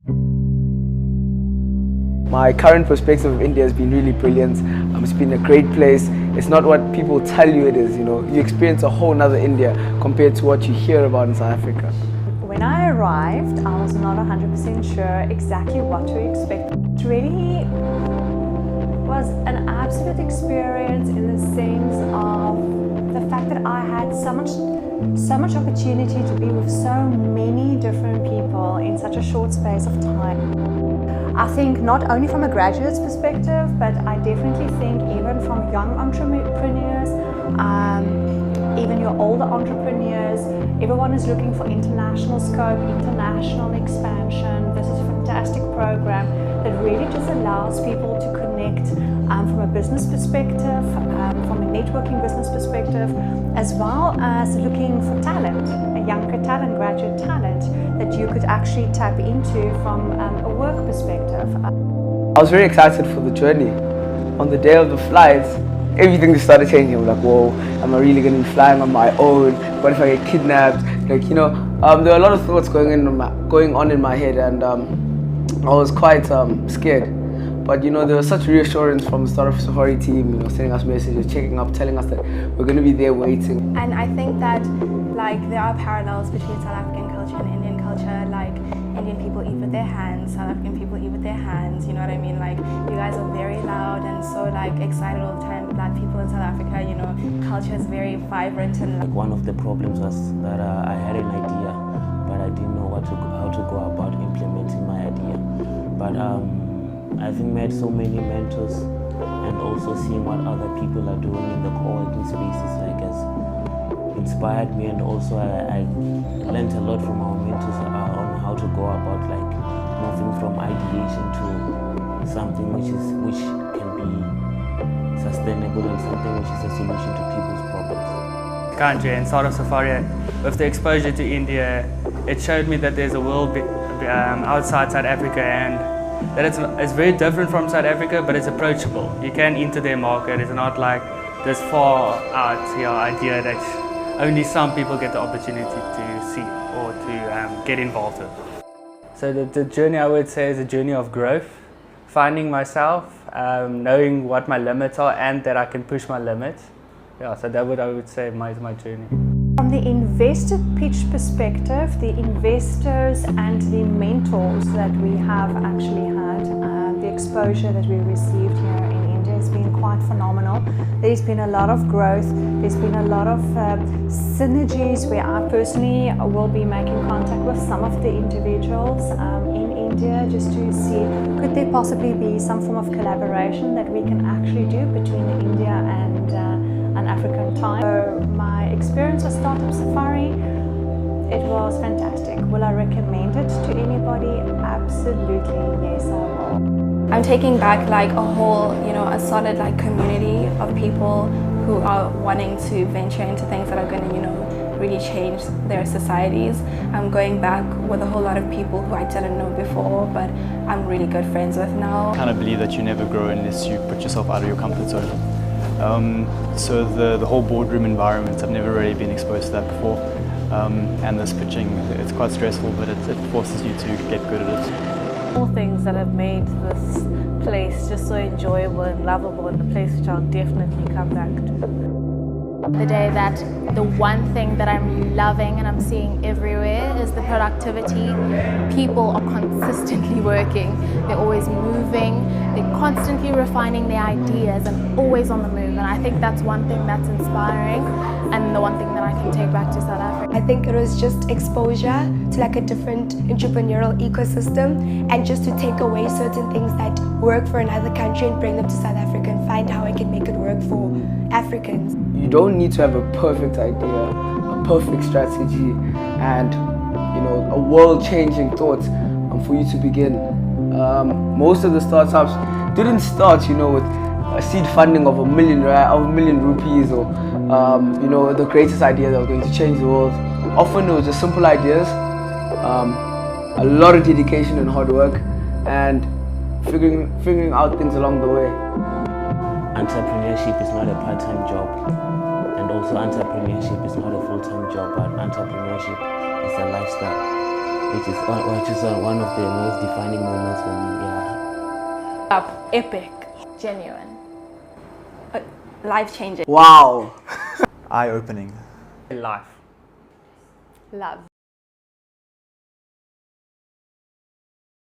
My current perspective of India has been really brilliant. It's been a great place. It's not what people tell you it is, you know. You experience a whole nother India compared to what you hear about in South Africa. When I arrived, I was not 100% sure exactly what to expect. It really was an absolute experience in the sense of the fact that I had so much opportunity to be with so many different people in such a short space of time. I think not only from a graduate's perspective, but I definitely think even from young entrepreneurs, even your older entrepreneurs, everyone is looking for international scope, international expansion. This is a fantastic program that really just allows people to connect from a business perspective, from a networking business perspective, as well as looking for talent, a younger talent, graduate talent that you could actually tap into from a work perspective. I was very excited for the journey. On the day of the flight, everything just started changing. I was like, whoa, am I really going to be flying on my own? What if I get kidnapped? Like, you know, there were a lot of thoughts going on in my head, and I was quite scared. But, you know, there was such reassurance from the Startup Safari team, you know, sending us messages, checking up, telling us that we're going to be there waiting. And I think that, like, there are parallels between South African culture and Indian culture. Like, Indian people eat with their hands, South African people eat with their hands, you know what I mean? Like, you guys are very loud and so, like, excited all the time. Black people in South Africa, you know, culture is very vibrant. And like, one of the problems was that I had an idea, but I didn't know how to go about implementing my idea. But I think I met so many mentors, and also seeing what other people are doing in the co-working spaces, like, has inspired me. And also I learned a lot from our mentors on how to go about, like, moving from ideation to something which can be sustainable and something which is a solution to people's problems. Country and Startup Safari, with the exposure to India, it showed me that there's a world outside South Africa, and that it's very different from South Africa, but it's approachable. You can enter their market. It's not like this far out idea that only some people get the opportunity to see or to get involved with. So the journey, I would say, is a journey of growth, finding myself, knowing what my limits are and that I can push my limits. Yeah, so that I would say is my journey. From the investor pitch perspective, the investors and the mentors that we have actually had, the exposure that we received here in India has been quite phenomenal. There's been a lot of growth, there's been a lot of synergies where I personally will be making contact with some of the individuals in India just to see could there possibly be some form of collaboration that we can actually do between India and an African time. So my experience with Startup Safari, it was fantastic. Will I recommend it to anybody? Absolutely, yes, I will. I'm taking back, like, a whole, you know, a solid, like, community of people who are wanting to venture into things that are going to, you know, really change their societies. I'm going back with a whole lot of people who I didn't know before, but I'm really good friends with now. I kind of believe that you never grow unless you put yourself out of your comfort zone. So the whole boardroom environment, I've never really been exposed to that before. And this pitching, it's quite stressful, but it forces you to get good at it. All things that have made this place just so enjoyable and lovable, and a place which I'll definitely come back to. The day that the one thing that I'm loving and I'm seeing everywhere is the productivity. People are consistently working, they're always moving, they're constantly refining their ideas and always on the move. And I think that's one thing that's inspiring and the one thing that I can take back to South Africa. I think it was just exposure to, like, a different entrepreneurial ecosystem, and just to take away certain things that work for another country and bring them to South Africa and find how I can make it work for Africans. You don't need to have a perfect idea, a perfect strategy, and, you know, a world-changing thought for you to begin. Most of the startups didn't start, you know, with a seed funding of $1 million rupees, or you know, the greatest idea that was going to change the world. Often it was just simple ideas, a lot of dedication and hard work, and figuring out things along the way. Entrepreneurship is not a part-time job, and also entrepreneurship is not a full-time job, but entrepreneurship is a lifestyle. which is one of the most defining moments for me. Yeah. Epic. Genuine. Life-changing. Wow. Eye-opening. Life. Love.